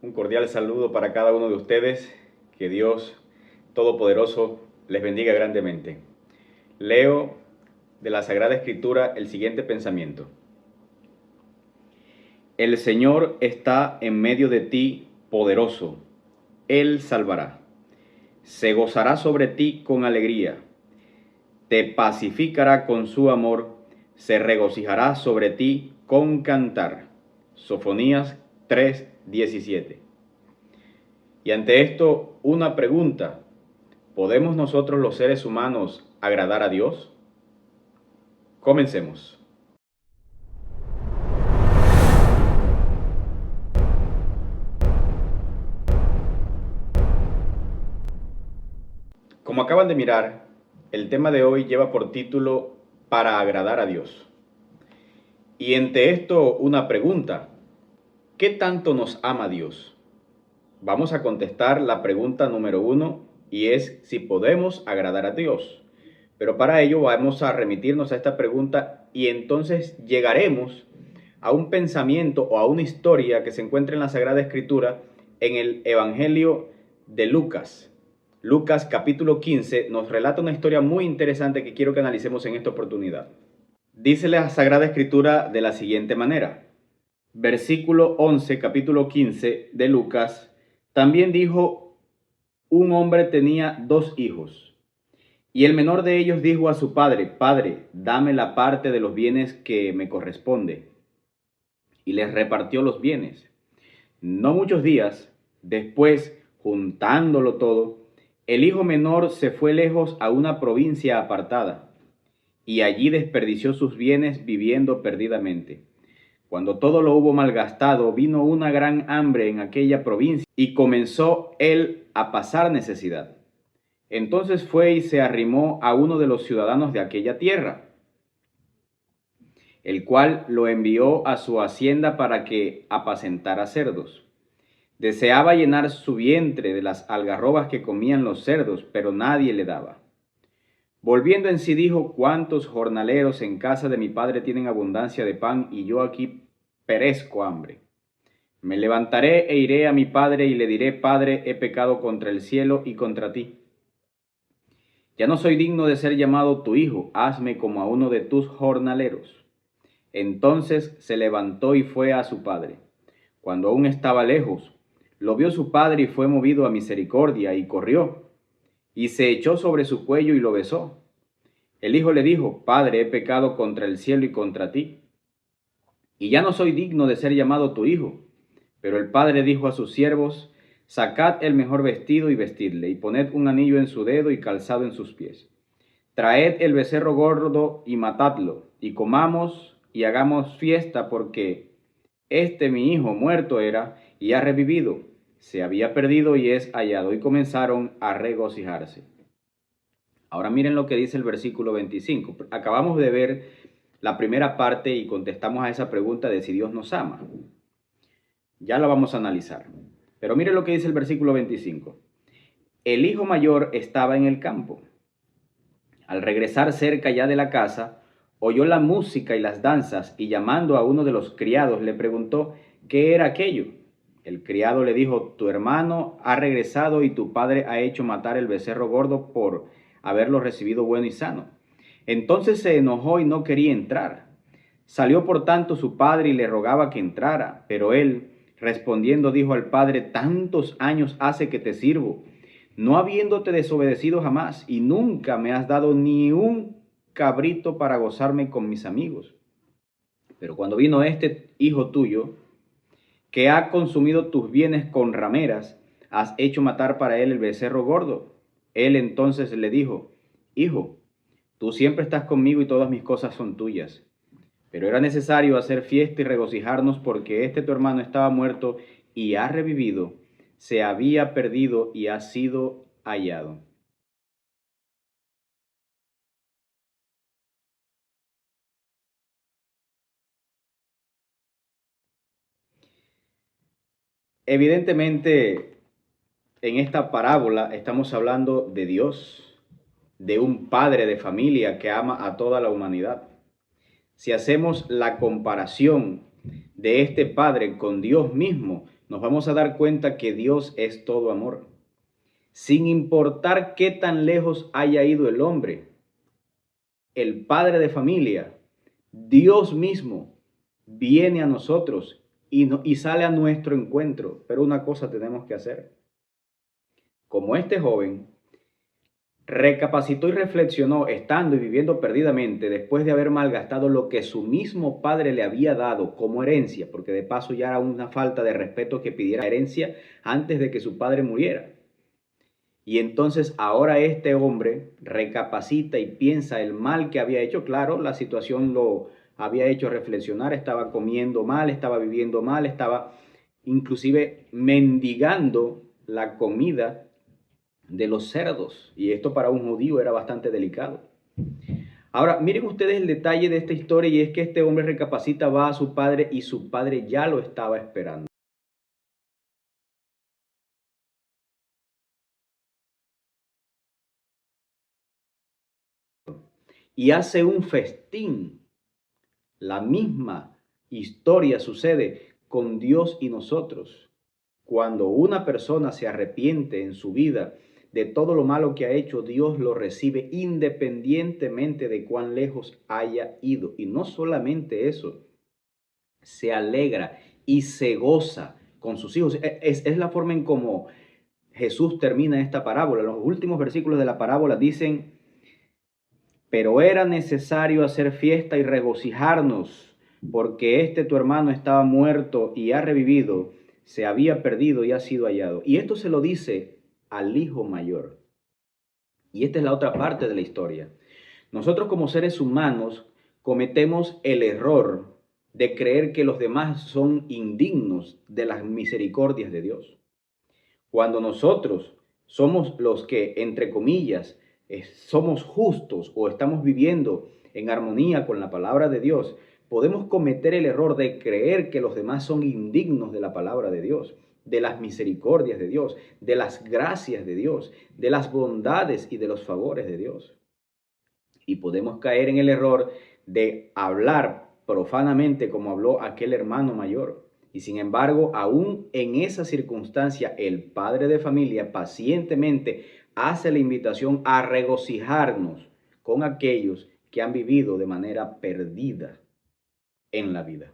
Un cordial saludo para cada uno de ustedes. Que Dios Todopoderoso les bendiga grandemente. Leo de la Sagrada Escritura el siguiente pensamiento. El Señor está en medio de ti, poderoso. Él salvará. Se gozará sobre ti con alegría. Te pacificará con su amor. Se regocijará sobre ti con cantar. Sofonías 3:17. Y ante esto, una pregunta. ¿Podemos nosotros los seres humanos agradar a Dios? Comencemos. Como acaban de mirar, el tema de hoy lleva por título Para agradar a Dios. Y ante esto, una pregunta. ¿Qué tanto nos ama Dios? Vamos a contestar la pregunta número 1 y es si podemos agradar a Dios. Pero para ello vamos a remitirnos a esta pregunta y entonces llegaremos a un pensamiento o a una historia que se encuentra en la Sagrada Escritura en el Evangelio de Lucas. Lucas capítulo 15 nos relata una historia muy interesante que quiero que analicemos en esta oportunidad. Dice la Sagrada Escritura de la siguiente manera. Versículo 11, capítulo 15 de Lucas. También dijo, un hombre tenía 2 hijos. Y el menor de ellos dijo a su padre, Padre, dame la parte de los bienes que me corresponde. Y les repartió los bienes. No muchos días después, juntándolo todo, el hijo menor se fue lejos a una provincia apartada, y allí desperdició sus bienes viviendo perdidamente. Cuando todo lo hubo malgastado, vino una gran hambre en aquella provincia, y comenzó él a pasar necesidad. Entonces fue y se arrimó a uno de los ciudadanos de aquella tierra, el cual lo envió a su hacienda para que apacentara cerdos. Deseaba llenar su vientre de las algarrobas que comían los cerdos, pero nadie le daba. Volviendo en sí dijo, ¿cuántos jornaleros en casa de mi padre tienen abundancia de pan y yo aquí perezco hambre? Me levantaré e iré a mi padre y le diré, Padre, he pecado contra el cielo y contra ti. Ya no soy digno de ser llamado tu hijo, hazme como a uno de tus jornaleros. Entonces se levantó y fue a su padre. Cuando aún estaba lejos, lo vio su padre y fue movido a misericordia y corrió, y se echó sobre su cuello y lo besó. El hijo le dijo, Padre, he pecado contra el cielo y contra ti, y ya no soy digno de ser llamado tu hijo. Pero el padre dijo a sus siervos, sacad el mejor vestido y vestidle, y poned un anillo en su dedo y calzado en sus pies. Traed el becerro gordo y matadlo, y comamos y hagamos fiesta, porque este mi hijo muerto era y ha revivido, se había perdido y es hallado. Y comenzaron a regocijarse. Ahora miren lo que dice el versículo 25. Acabamos de ver la primera parte y contestamos a esa pregunta de si Dios nos ama. Ya la vamos a analizar. Pero miren lo que dice el versículo 25. El hijo mayor estaba en el campo. Al regresar cerca ya de la casa, oyó la música y las danzas y llamando a uno de los criados le preguntó qué era aquello. El criado le dijo, tu hermano ha regresado y tu padre ha hecho matar el becerro gordo por haberlo recibido bueno y sano. Entonces se enojó y no quería entrar. Salió por tanto su padre y le rogaba que entrara, pero él, respondiendo, dijo al padre, tantos años hace que te sirvo, no habiéndote desobedecido jamás, y nunca me has dado ni un cabrito para gozarme con mis amigos. Pero cuando vino este hijo tuyo, que ha consumido tus bienes con rameras, has hecho matar para él el becerro gordo. Él entonces le dijo, hijo, tú siempre estás conmigo y todas mis cosas son tuyas. Pero era necesario hacer fiesta y regocijarnos porque este tu hermano estaba muerto y ha revivido, se había perdido y ha sido hallado. Evidentemente, en esta parábola estamos hablando de Dios, de un padre de familia que ama a toda la humanidad. Si hacemos la comparación de este padre con Dios mismo, nos vamos a dar cuenta que Dios es todo amor. Sin importar qué tan lejos haya ido el hombre, el padre de familia, Dios mismo, viene a nosotros y sale a nuestro encuentro. Pero una cosa tenemos que hacer. Como este joven recapacitó y reflexionó estando y viviendo perdidamente después de haber malgastado lo que su mismo padre le había dado como herencia, porque de paso ya era una falta de respeto que pidiera herencia antes de que su padre muriera. Y entonces ahora este hombre recapacita y piensa el mal que había hecho. Claro, la situación lo había hecho reflexionar, estaba comiendo mal, estaba viviendo mal, estaba inclusive mendigando la comida de los cerdos. Y esto para un judío era bastante delicado. Ahora, miren ustedes el detalle de esta historia, y es que este hombre recapacita, va a su padre y su padre ya lo estaba esperando. Y hace un festín. La misma historia sucede con Dios y nosotros. Cuando una persona se arrepiente en su vida de todo lo malo que ha hecho, Dios lo recibe independientemente de cuán lejos haya ido. Y no solamente eso, se alegra y se goza con sus hijos. Es la forma en cómo Jesús termina esta parábola. Los últimos versículos de la parábola dicen: pero era necesario hacer fiesta y regocijarnos, porque este tu hermano estaba muerto y ha revivido, se había perdido y ha sido hallado. Y esto se lo dice al hijo mayor. Y esta es la otra parte de la historia. Nosotros como seres humanos cometemos el error de creer que los demás son indignos de las misericordias de Dios. Cuando nosotros somos los que, entre comillas, somos justos o estamos viviendo en armonía con la palabra de Dios, podemos cometer el error de creer que los demás son indignos de la palabra de Dios, de las misericordias de Dios, de las gracias de Dios, de las bondades y de los favores de Dios. Y podemos caer en el error de hablar profanamente como habló aquel hermano mayor. Y sin embargo, aún en esa circunstancia, el padre de familia pacientemente hace la invitación a regocijarnos con aquellos que han vivido de manera perdida en la vida.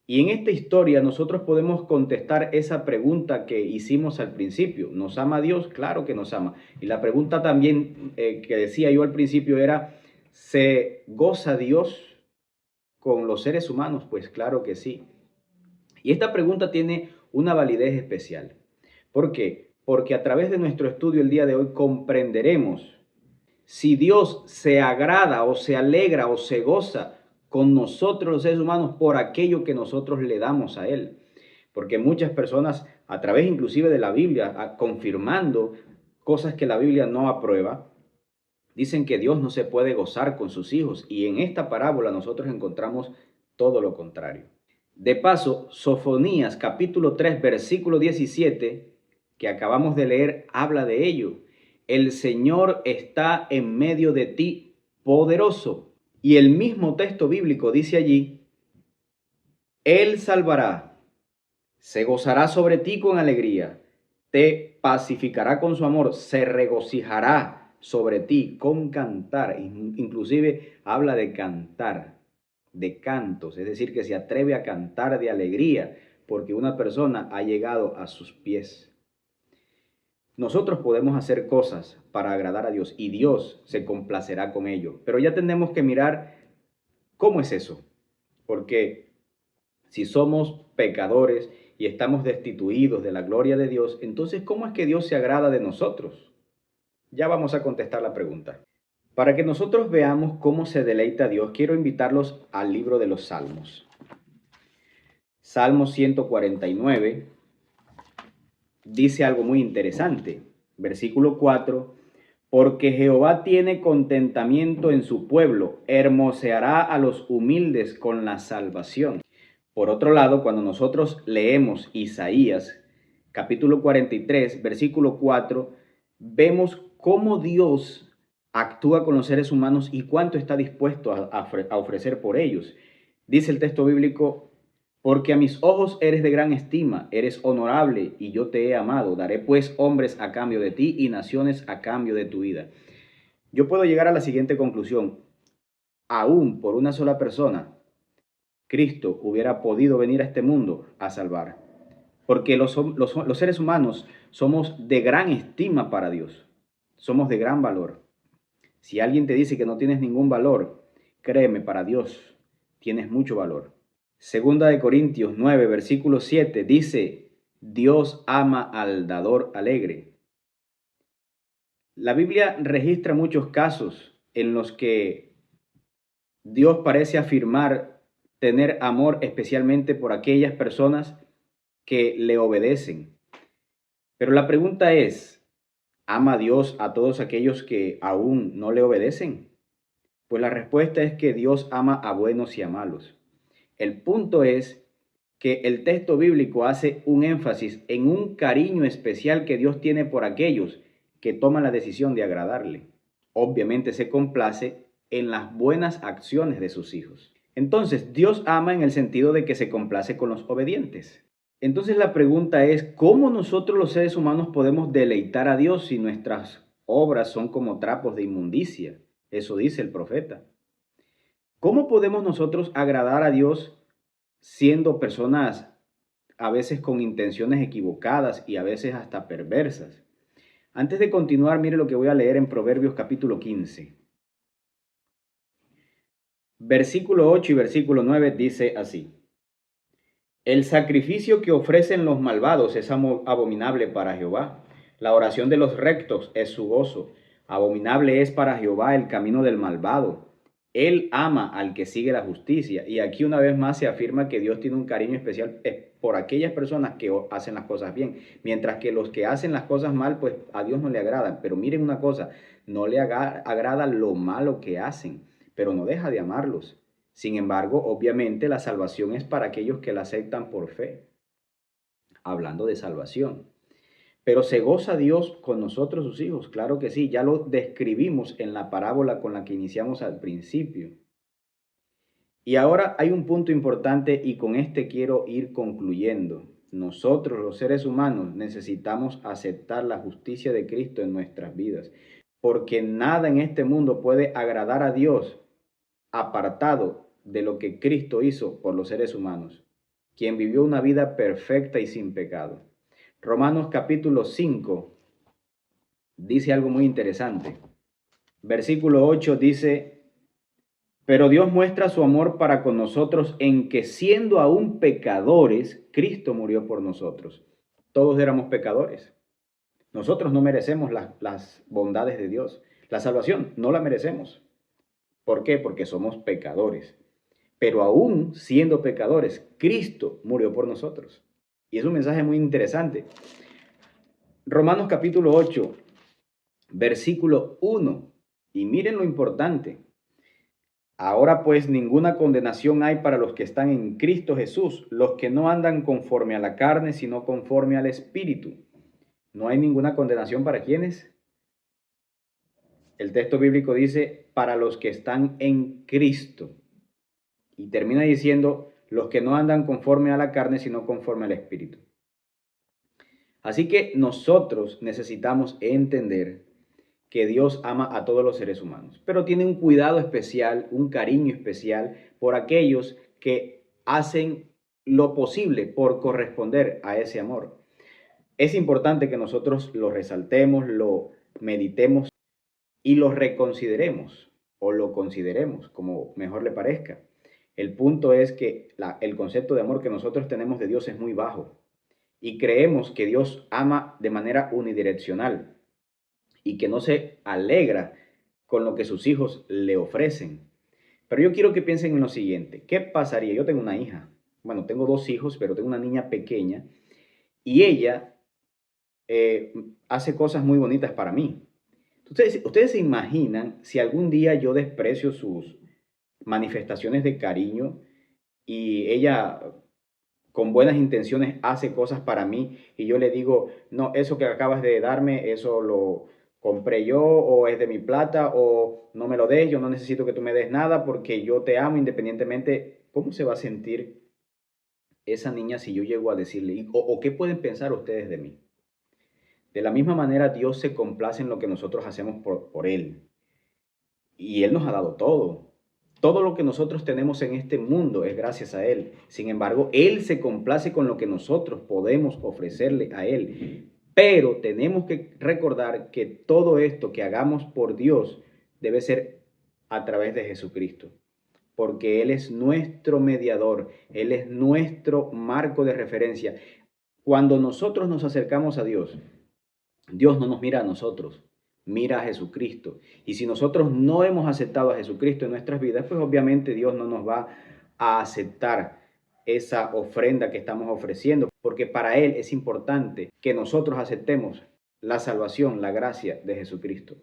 Y en esta historia nosotros podemos contestar esa pregunta que hicimos al principio. ¿Nos ama Dios? Claro que nos ama. Y la pregunta también que decía yo al principio era: ¿se goza Dios con los seres humanos? Pues claro que sí. Y esta pregunta tiene una validez especial. ¿Por qué? Porque a través de nuestro estudio el día de hoy comprenderemos si Dios se agrada o se alegra o se goza con nosotros los seres humanos por aquello que nosotros le damos a Él. Porque muchas personas, a través inclusive de la Biblia, confirmando cosas que la Biblia no aprueba, dicen que Dios no se puede gozar con sus hijos. Y en esta parábola nosotros encontramos todo lo contrario. De paso, Sofonías capítulo 3, versículo 17, que acabamos de leer, habla de ello. El Señor está en medio de ti, poderoso. Y el mismo texto bíblico dice allí: Él salvará, se gozará sobre ti con alegría, te pacificará con su amor, se regocijará sobre ti con cantar. Inclusive habla de cantar, de cantos, es decir, que se atreve a cantar de alegría porque una persona ha llegado a sus pies. Nosotros podemos hacer cosas para agradar a Dios y Dios se complacerá con ello, pero ya tenemos que mirar cómo es eso, porque si somos pecadores y estamos destituidos de la gloria de Dios, entonces ¿cómo es que Dios se agrada de nosotros? Ya vamos a contestar la pregunta. Para que nosotros veamos cómo se deleita Dios, quiero invitarlos al libro de los Salmos. Salmo 149 dice algo muy interesante. Versículo 4: porque Jehová tiene contentamiento en su pueblo, hermoseará a los humildes con la salvación. Por otro lado, cuando nosotros leemos Isaías capítulo 43, versículo 4, vemos cómo Dios actúa con los seres humanos y cuánto está dispuesto a ofrecer por ellos. Dice el texto bíblico: Porque a mis ojos eres de gran estima, eres honorable y yo te he amado. Daré pues hombres a cambio de ti y naciones a cambio de tu vida. Yo puedo llegar a la siguiente conclusión. Aún por una sola persona, Cristo hubiera podido venir a este mundo a salvar. Porque los seres humanos somos de gran estima para Dios. Somos de gran valor. Si alguien te dice que no tienes ningún valor, créeme, para Dios tienes mucho valor. Segunda de Corintios 9, versículo 7 dice, Dios ama al dador alegre. La Biblia registra muchos casos en los que Dios parece afirmar tener amor especialmente por aquellas personas que le obedecen. Pero la pregunta es, ¿ama Dios a todos aquellos que aún no le obedecen? Pues la respuesta es que Dios ama a buenos y a malos. El punto es que el texto bíblico hace un énfasis en un cariño especial que Dios tiene por aquellos que toman la decisión de agradarle. Obviamente se complace en las buenas acciones de sus hijos. Entonces, Dios ama en el sentido de que se complace con los obedientes. Entonces la pregunta es, ¿cómo nosotros los seres humanos podemos deleitar a Dios si nuestras obras son como trapos de inmundicia? Eso dice el profeta. ¿Cómo podemos nosotros agradar a Dios siendo personas a veces con intenciones equivocadas y a veces hasta perversas? Antes de continuar, mire lo que voy a leer en Proverbios capítulo 15. Versículo 8 y versículo 9 dice así. El sacrificio que ofrecen los malvados es abominable para Jehová. La oración de los rectos es su gozo. Abominable es para Jehová el camino del malvado. Él ama al que sigue la justicia. Y aquí una vez más se afirma que Dios tiene un cariño especial por aquellas personas que hacen las cosas bien. Mientras que los que hacen las cosas mal, pues a Dios no le agradan. Pero miren una cosa, no le agrada lo malo que hacen, pero no deja de amarlos. Sin embargo, obviamente la salvación es para aquellos que la aceptan por fe. Hablando de salvación. Pero ¿se goza Dios con nosotros, sus hijos? Claro que sí, ya lo describimos en la parábola con la que iniciamos al principio. Y ahora hay un punto importante y con este quiero ir concluyendo. Nosotros, los seres humanos, necesitamos aceptar la justicia de Cristo en nuestras vidas, porque nada en este mundo puede agradar a Dios apartado de lo que Cristo hizo por los seres humanos, quien vivió una vida perfecta y sin pecado. Romanos capítulo 5 dice algo muy interesante. Versículo 8 dice, pero Dios muestra su amor para con nosotros en que siendo aún pecadores, Cristo murió por nosotros. Todos éramos pecadores. Nosotros no merecemos las bondades de Dios. La salvación no la merecemos. ¿Por qué? Porque somos pecadores. Pero aún siendo pecadores, Cristo murió por nosotros. Y es un mensaje muy interesante. Romanos capítulo 8, versículo 1. Y miren lo importante. Ahora pues ninguna condenación hay para los que están en Cristo Jesús, los que no andan conforme a la carne, sino conforme al Espíritu. No hay ninguna condenación para quienes. El texto bíblico dice, para los que están en Cristo. Y termina diciendo, los que no andan conforme a la carne, sino conforme al Espíritu. Así que nosotros necesitamos entender que Dios ama a todos los seres humanos, pero tiene un cuidado especial, un cariño especial por aquellos que hacen lo posible por corresponder a ese amor. Es importante que nosotros lo resaltemos, lo meditemos y lo reconsideremos o lo consideremos como mejor le parezca. El punto es que el concepto de amor que nosotros tenemos de Dios es muy bajo y creemos que Dios ama de manera unidireccional y que no se alegra con lo que sus hijos le ofrecen. Pero yo quiero que piensen en lo siguiente. ¿Qué pasaría? Yo tengo una hija. Bueno, tengo dos hijos, pero tengo una niña pequeña y ella hace cosas muy bonitas para mí. Ustedes se imaginan si algún día yo desprecio sus manifestaciones de cariño y ella con buenas intenciones hace cosas para mí y yo le digo, no, eso que acabas de darme, eso lo compré yo o es de mi plata o no me lo des, yo no necesito que tú me des nada porque yo te amo independientemente, ¿cómo se va a sentir esa niña si yo llego a decirle, o qué pueden pensar ustedes de mí? De la misma manera, Dios se complace en lo que nosotros hacemos por Él. Y Él nos ha dado todo. Todo lo que nosotros tenemos en este mundo es gracias a Él. Sin embargo, Él se complace con lo que nosotros podemos ofrecerle a Él. Pero tenemos que recordar que todo esto que hagamos por Dios debe ser a través de Jesucristo. Porque Él es nuestro mediador, Él es nuestro marco de referencia. Cuando nosotros nos acercamos a Dios, Dios no nos mira a nosotros, mira a Jesucristo. Y si nosotros no hemos aceptado a Jesucristo en nuestras vidas, pues obviamente Dios no nos va a aceptar esa ofrenda que estamos ofreciendo, porque para Él es importante que nosotros aceptemos la salvación, la gracia de Jesucristo.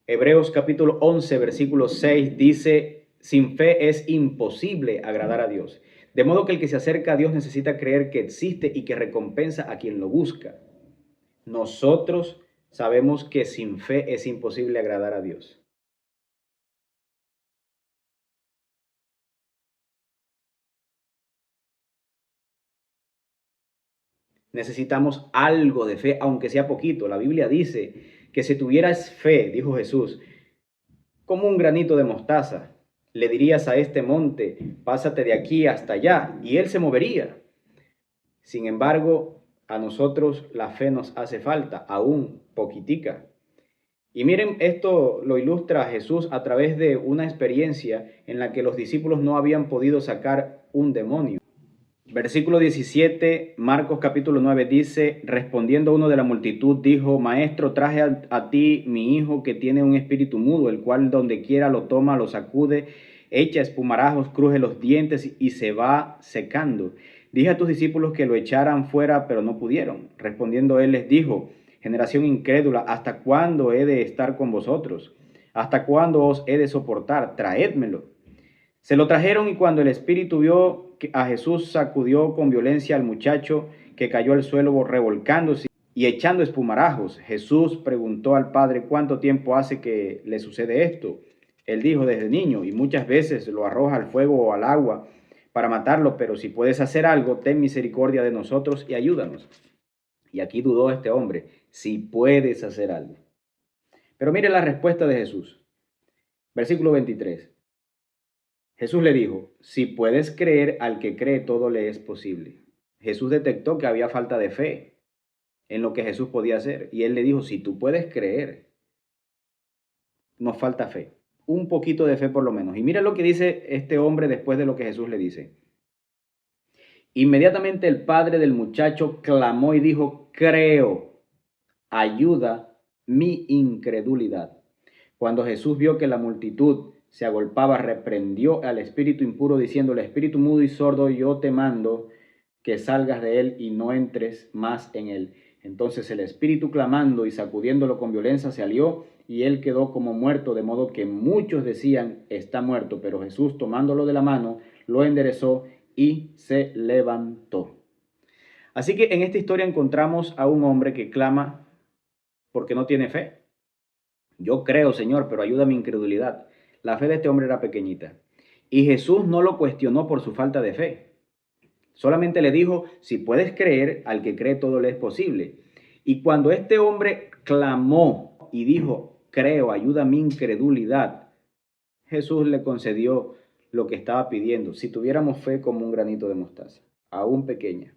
Hebreos capítulo 11, versículo 6 dice, sin fe es imposible agradar a Dios. De modo que el que se acerca a Dios necesita creer que existe y que recompensa a quien lo busca. Nosotros sabemos que sin fe es imposible agradar a Dios. Necesitamos algo de fe, aunque sea poquito. La Biblia dice que si tuvieras fe, dijo Jesús, como un granito de mostaza, le dirías a este monte, pásate de aquí hasta allá, y él se movería. Sin embargo, a nosotros la fe nos hace falta, aún poquitica. Y miren, esto lo ilustra Jesús a través de una experiencia en la que los discípulos no habían podido sacar un demonio. Versículo 17, Marcos capítulo 9 dice, respondiendo uno de la multitud, dijo, Maestro, traje a ti mi hijo que tiene un espíritu mudo, el cual donde quiera lo toma, lo sacude, echa espumarajos, cruje los dientes y se va secando. Dije a tus discípulos que lo echaran fuera, pero no pudieron. Respondiendo él les dijo, generación incrédula, ¿hasta cuándo he de estar con vosotros? ¿Hasta cuándo os he de soportar? Traédmelo. Se lo trajeron y cuando el espíritu vio a Jesús, sacudió con violencia al muchacho que cayó al suelo revolcándose y echando espumarajos. Jesús preguntó al padre cuánto tiempo hace que le sucede esto. Él dijo desde niño y muchas veces lo arroja al fuego o al agua para matarlo, pero si puedes hacer algo, ten misericordia de nosotros y ayúdanos. Y aquí dudó este hombre, si puedes hacer algo. Pero mire la respuesta de Jesús. Versículo 23. Jesús le dijo, si puedes creer, al que cree todo le es posible. Jesús detectó que había falta de fe en lo que Jesús podía hacer. Y él le dijo, si tú puedes creer, nos falta fe. Un poquito de fe por lo menos. Y mira lo que dice este hombre después de lo que Jesús le dice. Inmediatamente el padre del muchacho clamó y dijo, creo, ayuda mi incredulidad. Cuando Jesús vio que la multitud se agolpaba, reprendió al espíritu impuro diciendo, el espíritu mudo y sordo, yo te mando que salgas de él y no entres más en él. Entonces el espíritu clamando y sacudiéndolo con violencia salió y él quedó como muerto, de modo que muchos decían, está muerto, pero Jesús tomándolo de la mano, lo enderezó y se levantó. Así que en esta historia encontramos a un hombre que clama porque no tiene fe. Yo creo, Señor, pero ayuda a mi incredulidad. La fe de este hombre era pequeñita. Y Jesús no lo cuestionó por su falta de fe. Solamente le dijo, si puedes creer, al que cree todo le es posible. Y cuando este hombre clamó y dijo, creo, ayuda a mi incredulidad, Jesús le concedió lo que estaba pidiendo. Si tuviéramos fe como un granito de mostaza, aún pequeña.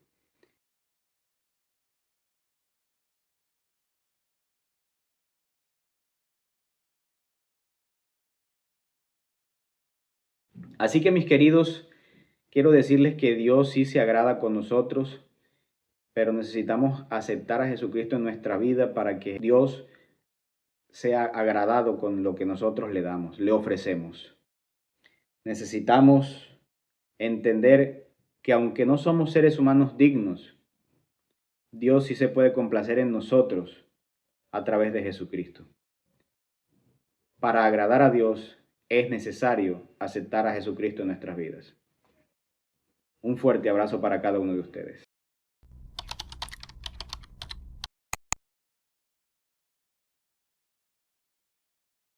Así que mis queridos, quiero decirles que Dios sí se agrada con nosotros, pero necesitamos aceptar a Jesucristo en nuestra vida para que Dios sea agradado con lo que nosotros le damos, le ofrecemos. Necesitamos entender que aunque no somos seres humanos dignos, Dios sí se puede complacer en nosotros a través de Jesucristo. Para agradar a Dios es necesario aceptar a Jesucristo en nuestras vidas. Un fuerte abrazo para cada uno de ustedes.